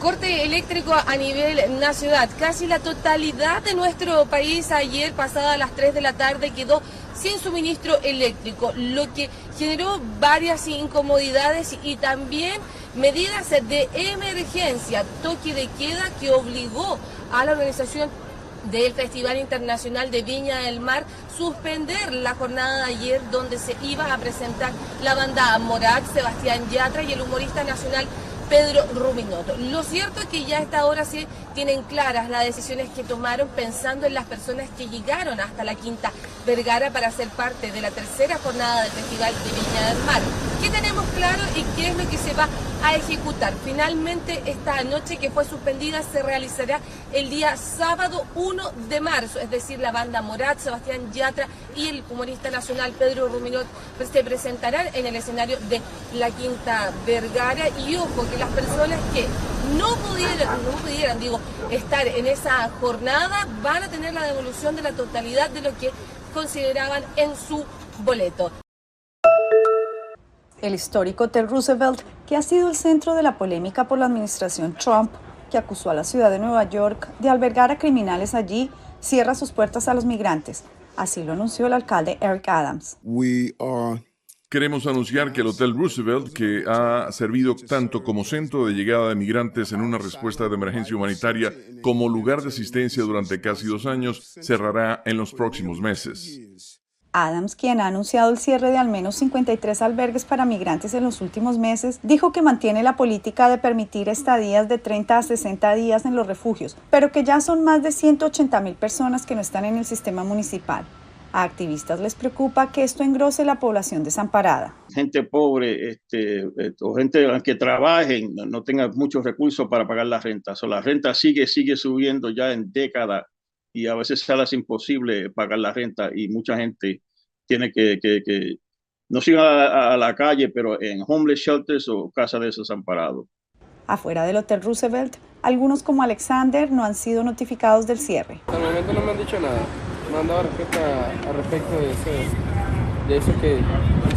Corte eléctrico a nivel nacional. Casi la totalidad de nuestro país ayer, pasada las 3 de la tarde, quedó sin suministro eléctrico, lo que generó varias incomodidades y también medidas de emergencia, toque de queda que obligó a la organización del Festival Internacional de Viña del Mar suspender la jornada de ayer, donde se iba a presentar la banda Morat, Sebastián Yatra y el humorista nacional Pedro Ruminot. Lo cierto es que ya a esta hora sí tienen claras las decisiones que tomaron, pensando en las personas que llegaron hasta la Quinta Vergara para ser parte de la tercera jornada del Festival de Viña del Mar. ¿Qué tenemos claro y qué es lo que se va a ejecutar? Finalmente, esta noche que fue suspendida se realizará el día sábado 1 de marzo, es decir, la banda Morat, Sebastián Yatra y el humorista nacional Pedro Ruminot se presentarán en el escenario de la Quinta Vergara. Y ojo, que las personas que no pudieran estar en esa jornada van a tener la devolución de la totalidad de lo que consideraban en su boleto. El histórico Hotel Roosevelt, que ha sido el centro de la polémica por la administración Trump, que acusó a la ciudad de Nueva York de albergar a criminales allí, cierra sus puertas a los migrantes. Así lo anunció el alcalde Eric Adams. Queremos anunciar que el Hotel Roosevelt, que ha servido tanto como centro de llegada de migrantes en una respuesta de emergencia humanitaria como lugar de asistencia durante casi 2 años, cerrará en los próximos meses. Adams, quien ha anunciado el cierre de al menos 53 albergues para migrantes en los últimos meses, dijo que mantiene la política de permitir estadías de 30 a 60 días en los refugios, pero que ya son más de 180,000 personas que no están en el sistema municipal. A activistas les preocupa que esto engrose la población desamparada. Gente pobre o gente que trabajen no tenga muchos recursos para pagar la renta. La renta sigue subiendo ya en décadas y a veces se hace imposible pagar la renta y mucha gente tiene que no ir a la calle, pero en homeless shelters o casas de desamparados. Afuera del Hotel Roosevelt, algunos como Alexander no han sido notificados del cierre. Hasta el momento no me han dicho nada. No han dado respuesta al respecto de eso que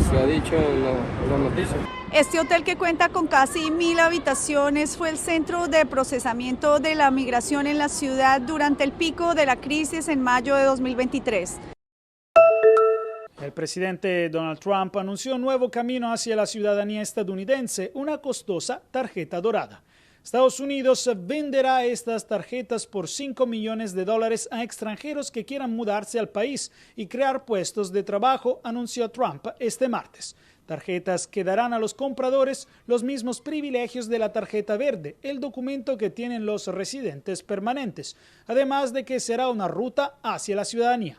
se ha dicho en la noticia. Este hotel, que cuenta con casi 1,000 habitaciones, fue el centro de procesamiento de la migración en la ciudad durante el pico de la crisis en mayo de 2023. El presidente Donald Trump anunció un nuevo camino hacia la ciudadanía estadounidense, una costosa tarjeta dorada. Estados Unidos venderá estas tarjetas por $5 millones a extranjeros que quieran mudarse al país y crear puestos de trabajo, anunció Trump este martes. Tarjetas que darán a los compradores los mismos privilegios de la tarjeta verde, el documento que tienen los residentes permanentes, además de que será una ruta hacia la ciudadanía.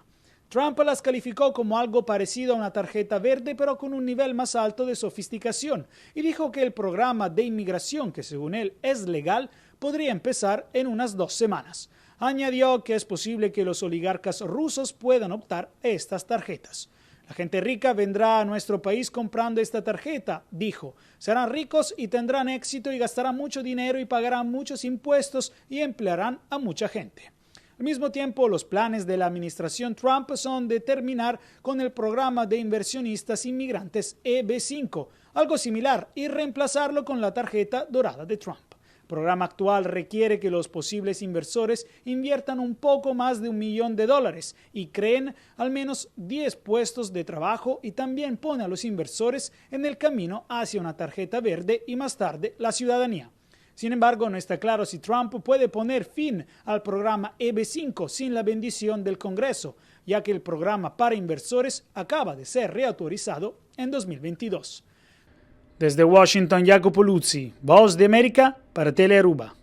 Trump las calificó como algo parecido a una tarjeta verde, pero con un nivel más alto de sofisticación, y dijo que el programa de inmigración, que según él es legal, podría empezar en unas 2 semanas. Añadió que es posible que los oligarcas rusos puedan optar a estas tarjetas. La gente rica vendrá a nuestro país comprando esta tarjeta, dijo. Serán ricos y tendrán éxito y gastarán mucho dinero y pagarán muchos impuestos y emplearán a mucha gente. Al mismo tiempo, los planes de la administración Trump son de terminar con el programa de inversionistas inmigrantes EB5, algo similar, y reemplazarlo con la tarjeta dorada de Trump. El programa actual requiere que los posibles inversores inviertan un poco más de $1 millón y creen al menos 10 puestos de trabajo, y también pone a los inversores en el camino hacia una tarjeta verde y más tarde la ciudadanía. Sin embargo, no está claro si Trump puede poner fin al programa EB5 sin la bendición del Congreso, ya que el programa para inversores acaba de ser reautorizado en 2022. Desde Washington, Jacopo Luzzi, Voz de América para Telearuba.